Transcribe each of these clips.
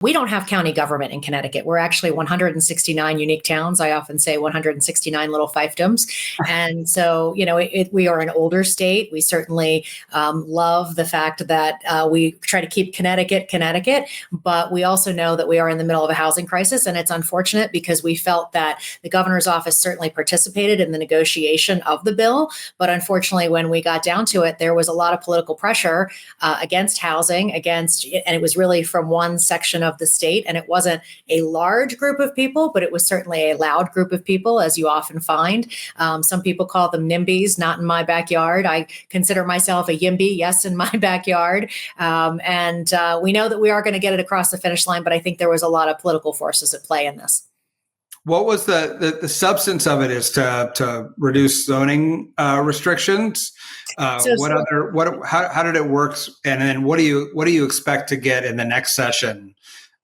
We don't have county government in Connecticut. We're actually 169 unique towns. I often say 169 little fiefdoms. And so, we are an older state. We certainly love the fact that we try to keep Connecticut, but we also know that we are in the middle of a housing crisis. And it's unfortunate because we felt that the governor's office certainly participated in the negotiation of the bill. But unfortunately, when we got down to it, there was a lot of political pressure against housing, and it was really from one section of the state. And it wasn't a large group of people, but it was certainly a loud group of people, as you often find. Some people call them NIMBYs, not in my backyard. I consider myself a YIMBY, yes, in my backyard. And we know that we are going to get it across the finish line, but I think there was a lot of political forces at play in this. What was the substance of it? Is to reduce zoning restrictions? How did it work? And then what do you expect to get in the next session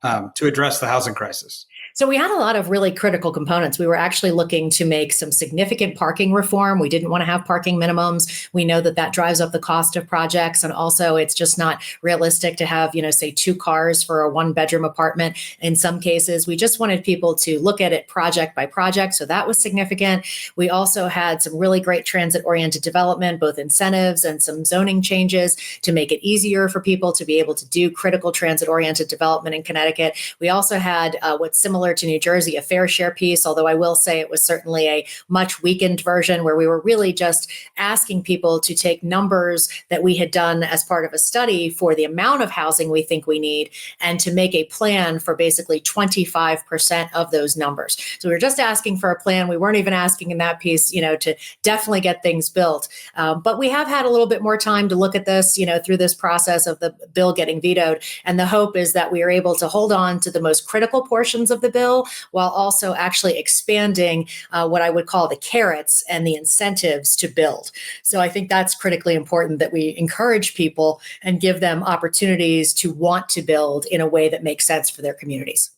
to address the housing crisis? So we had a lot of really critical components. We were actually looking to make some significant parking reform. We didn't want to have parking minimums. We know that drives up the cost of projects. And also it's just not realistic to have, say 2 cars for a 1-bedroom apartment. In some cases, we just wanted people to look at it project by project. So that was significant. We also had some really great transit-oriented development, both incentives and some zoning changes to make it easier for people to be able to do critical transit-oriented development in Connecticut. We also had what's similar to New Jersey, a fair share piece, although I will say it was certainly a much weakened version where we were really just asking people to take numbers that we had done as part of a study for the amount of housing we think we need and to make a plan for basically 25% of those numbers. So we were just asking for a plan. We weren't even asking in that piece, to definitely get things built. But we have had a little bit more time to look at this, through this process of the bill getting vetoed. And the hope is that we are able to hold on to the most critical portions of the bill while also actually expanding what I would call the carrots and the incentives to build. So I think that's critically important that we encourage people and give them opportunities to want to build in a way that makes sense for their communities.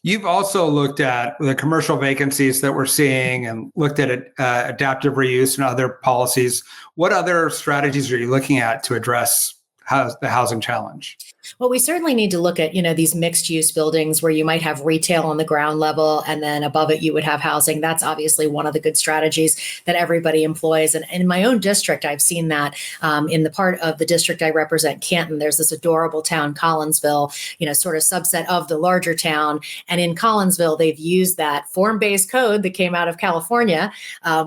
You've also looked at the commercial vacancies that we're seeing and looked at adaptive reuse and other policies. What other strategies are you looking at to address the housing challenge? Well, we certainly need to look at, these mixed use buildings where you might have retail on the ground level and then above it you would have housing. That's obviously one of the good strategies that everybody employs. And in my own district, I've seen that in the part of the district I represent, Canton, there's this adorable town, Collinsville, sort of subset of the larger town. And in Collinsville, they've used that form-based code that came out of California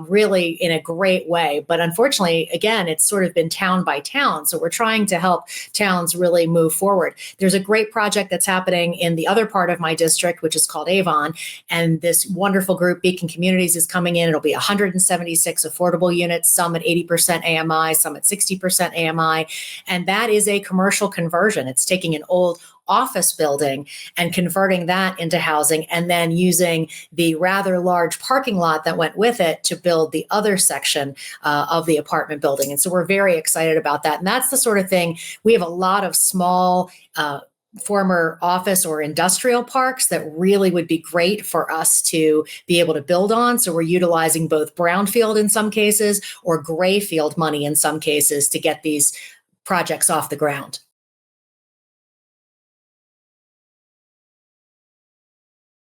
really in a great way. But unfortunately, again, it's sort of been town by town. So we're trying to help towns really move forward. There's a great project that's happening in the other part of my district, which is called Avon. And this wonderful group, Beacon Communities, is coming in. It'll be 176 affordable units, some at 80% AMI, some at 60% AMI. And that is a commercial conversion. It's taking an old office building and converting that into housing and then using the rather large parking lot that went with it to build the other section of the apartment building. And so we're very excited about that. And that's the sort of thing, we have a lot of small former office or industrial parks that really would be great for us to be able to build on. So we're utilizing both brownfield in some cases or grayfield money in some cases to get these projects off the ground.